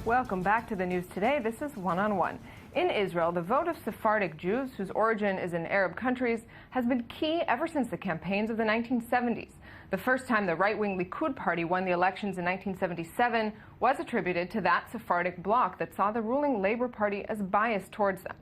Welcome back to the news today. This is One on One. In Israel, the vote of Sephardic Jews, whose origin is in Arab countries, has been key ever since the campaigns of the 1970s. The first time the right-wing Likud party won the elections in 1977 was attributed to that Sephardic bloc that saw the ruling Labour Party as biased towards them.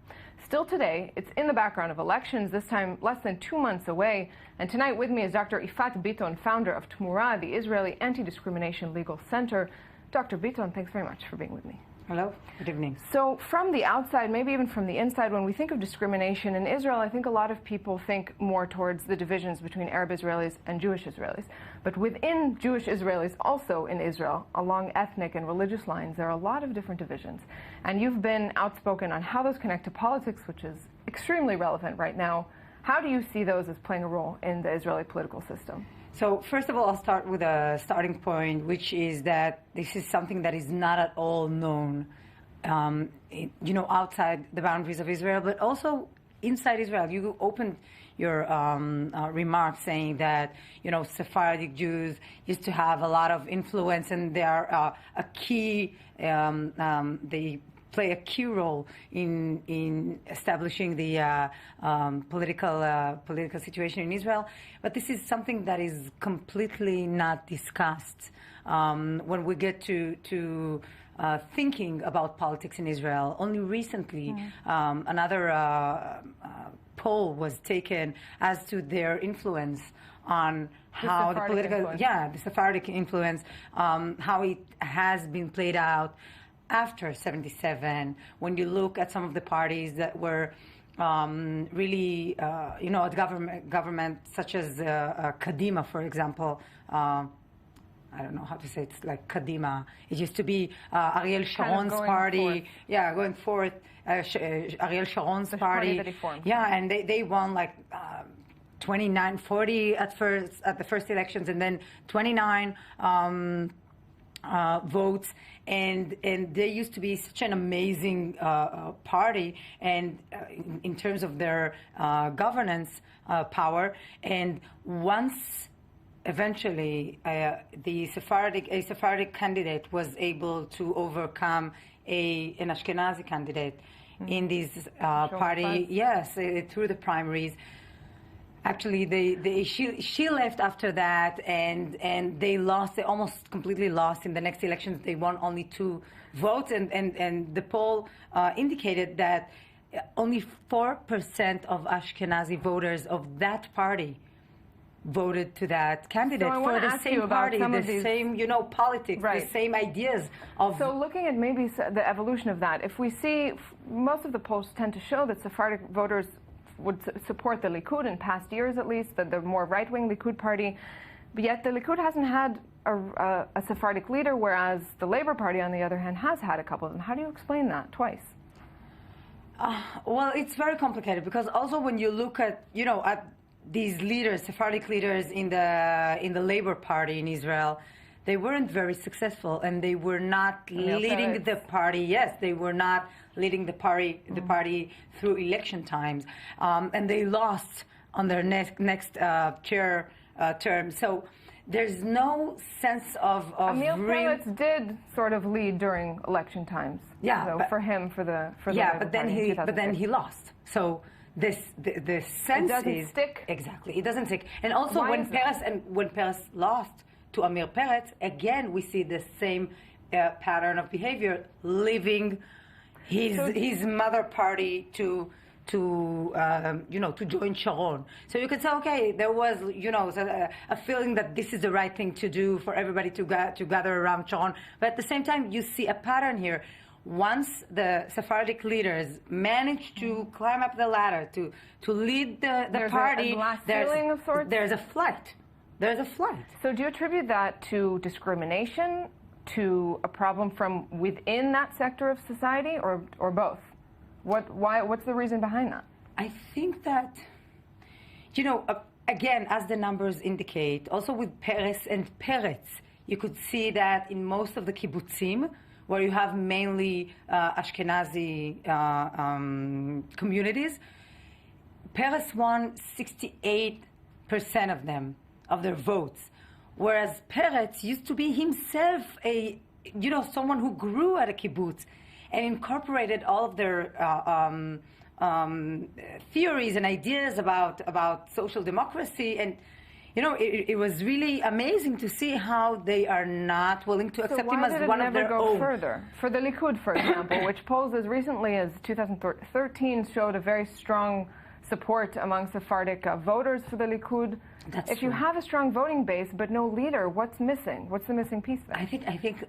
Still today, it's in the background of elections, this time less than 2 months away. And tonight with me is Dr. Yifat Bitton, founder of Tmura, the Israeli Anti-discrimination Legal Centre. Dr. Bitton, thanks very much for being with me. Hello, good evening. So from the outside, maybe even from the inside, when we think of discrimination in Israel, I think a lot of people think more towards the divisions between Arab Israelis and Jewish Israelis. But within Jewish Israelis, also in Israel, along ethnic and religious lines, there are a lot of different divisions. And you've been outspoken on how those connect to politics, which is extremely relevant right now. How do you see those as playing a role in the Israeli political system? So first of all, I'll start with a starting point, which is that this is something that is not at all known, outside the boundaries of Israel, but also inside Israel. You opened your remarks saying that, Sephardic Jews used to have a lot of influence, and they are a key, they play a key role in establishing the political situation in Israel. But this is something that is completely not discussed when we get to thinking about politics in Israel. Only recently, another poll was taken as to their influence on how the political, the Sephardic influence, how it has been played out after 77, when you look at some of the parties that were really, at government, such as Kadima, for example. I don't know how to say it. It's like Kadima. It used to be Ariel Sharon's party. Yeah, going forth. Ariel Sharon's party. That he formed. Yeah, and they won like 29, 40 at the first elections, and then 29 votes. And they used to be such an amazing party, and in terms of their governance power. And once eventually a Sephardic candidate was able to overcome an Ashkenazi candidate in this party, yes, through the primaries. Actually, she left after that, and they lost. They almost completely lost in the next elections. They won only 2 votes, and the poll indicated that only 4% of Ashkenazi voters of that party voted to that candidate for the same party, the same, politics, the same ideas of. So looking at maybe the evolution of that, if we see most of the polls tend to show that Sephardic voters would support the Likud in past years, at least, the more right-wing Likud party. But yet the Likud hasn't had a Sephardic leader, whereas the Labour Party, on the other hand, has had a couple of them. How do you explain that twice? Well, it's very complicated, because also when you look at, at these leaders, Sephardic leaders in the Labour Party in Israel, they weren't very successful, and they were not leading the party. Yes, they were not leading the party through election times, and they lost on their next chair term. So there's no sense of Amir Peretz did sort of lead during election times. Yeah, so for the yeah, but then he lost. So the sense it doesn't stick. Exactly, it doesn't stick. And also when Peretz lost to Amir Peretz, again we see the same pattern of behavior, leaving his mother party to join Sharon. So you could say, okay, there was a feeling that this is the right thing to do for everybody to gather around Sharon. But at the same time, you see a pattern here. Once the Sephardic leaders manage to climb up the ladder to lead the party, there's a flight. There's a flight. So do you attribute that to discrimination, to a problem from within that sector of society, or both? What's the reason behind that? I think that, again, as the numbers indicate, also with Peretz and Peretz, you could see that in most of the kibbutzim, where you have mainly Ashkenazi communities, Peretz won 68% of them, of their votes, whereas Peretz used to be himself a someone who grew at a kibbutz and incorporated all of their theories and ideas about social democracy. And it was really amazing to see how they are not willing to accept him as one of their own. So why did it never go further? For the Likud, for example, which polls as recently as 2013 showed a very strong support among Sephardic voters for the Likud. That's if true. You have a strong voting base but no leader, what's missing? What's the missing piece there? I think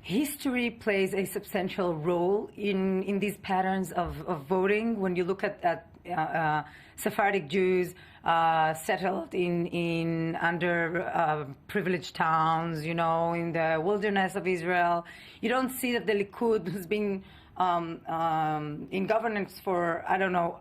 history plays a substantial role in these patterns of voting. When you look at Sephardic Jews settled in underprivileged towns, in the wilderness of Israel, you don't see that the Likud, who's been in governance for, I don't know,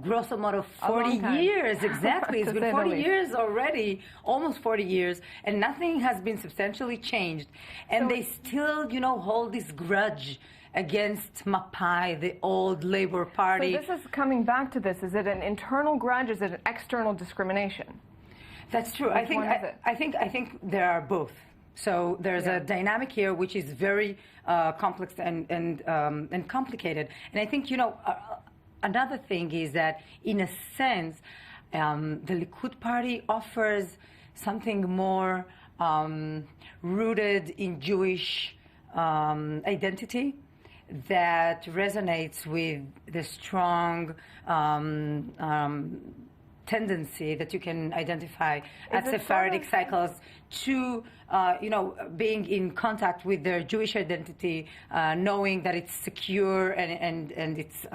grosso modo 40 years, exactly. It's been 40 years already, almost 40 years, and nothing has been substantially changed. And they still, hold this grudge against Mapai, the old Labor Party. So this is coming back to this. Is it an internal grudge? Is it an external discrimination? That's true. I think there are both. So there's a dynamic here which is very complex and complicated. And I think, another thing is that, in a sense, the Likud party offers something more rooted in Jewish identity that resonates with the strong tendency that you can identify at Sephardic cycles to, being in contact with their Jewish identity, knowing that it's secure and it's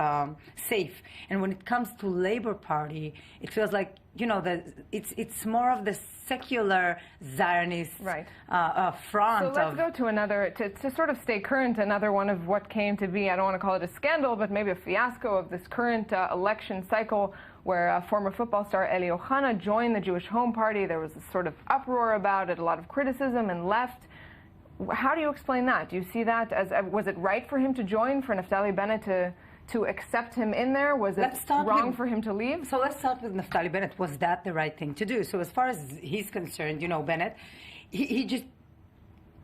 safe. And when it comes to Labor Party, it feels like, that it's more of the secular Zionist front. So let's go to another, to sort of stay current, another one of what came to be, I don't want to call it a scandal, but maybe a fiasco of this current election cycle, where former football star Eli Ohana joined the Jewish Home Party. There was a sort of uproar about it, a lot of criticism and left. How do you explain that? Do you see that as, was it right for him to join, for Naftali Bennett to accept him in there? Was it wrong for him to leave? So let's start with Naftali Bennett. Was that the right thing to do? So as far as he's concerned, Bennett, he just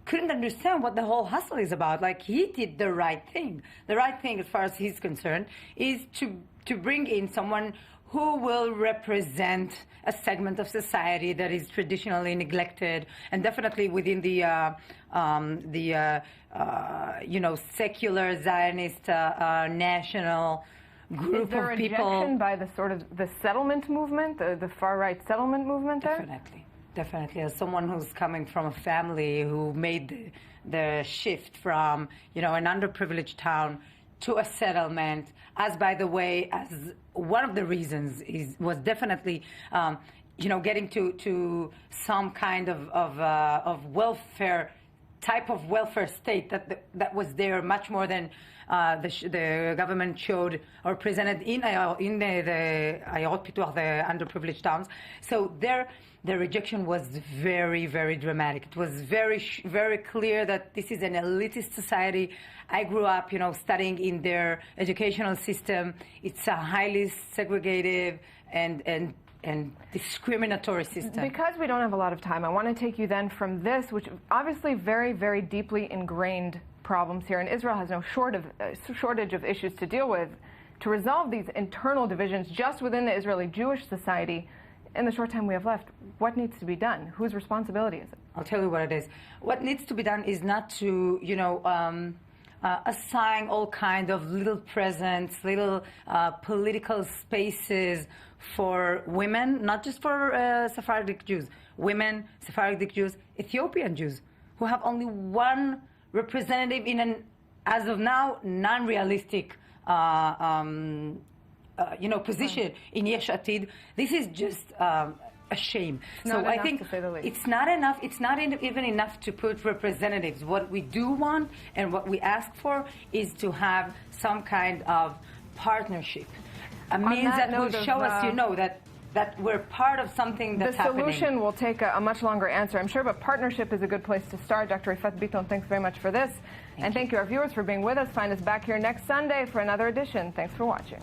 couldn't understand what the whole hustle is about. Like, he did the right thing. The right thing, as far as he's concerned, is to bring in someone who will represent a segment of society that is traditionally neglected, and definitely within the secular Zionist national group of people. Is there rejection by the sort of the settlement movement, the far-right settlement movement there? Definitely. As someone who's coming from a family who made the shift from, an underprivileged town to a settlement, as, by the way, as one of the reasons was definitely, getting to some kind of welfare, type of welfare state that was there much more than the government showed or presented in the Ayarot Pituach, the underprivileged towns. So the rejection was very, very dramatic. It was very, very clear that this is an elitist society. I grew up, studying in their educational system. It's a highly segregative and discriminatory system. Because we don't have a lot of time, I want to take you then from this, which obviously very, very deeply ingrained problems here, and Israel has no shortage of issues to deal with, to resolve these internal divisions just within the Israeli Jewish society. In the short time we have left, what needs to be done? Whose responsibility is it? I'll tell you what it is. What needs to be done is not to, assign all kind of little presents, little political spaces for women, not just for Sephardic Jews, women, Sephardic Jews, Ethiopian Jews, who have only one representative in an, as of now, non-realistic position in Yesh Atid. This is just a shame. So I think it's not enough. It's not even enough to put representatives. What we do want and what we ask for is to have some kind of partnership. A means that will show us, that we're part of something that's happening. The solution will take a much longer answer, I'm sure, but partnership is a good place to start. Dr. Yifat Bitton, thanks very much for this. Thank you, our viewers, for being with us. Find us back here next Sunday for another edition. Thanks for watching.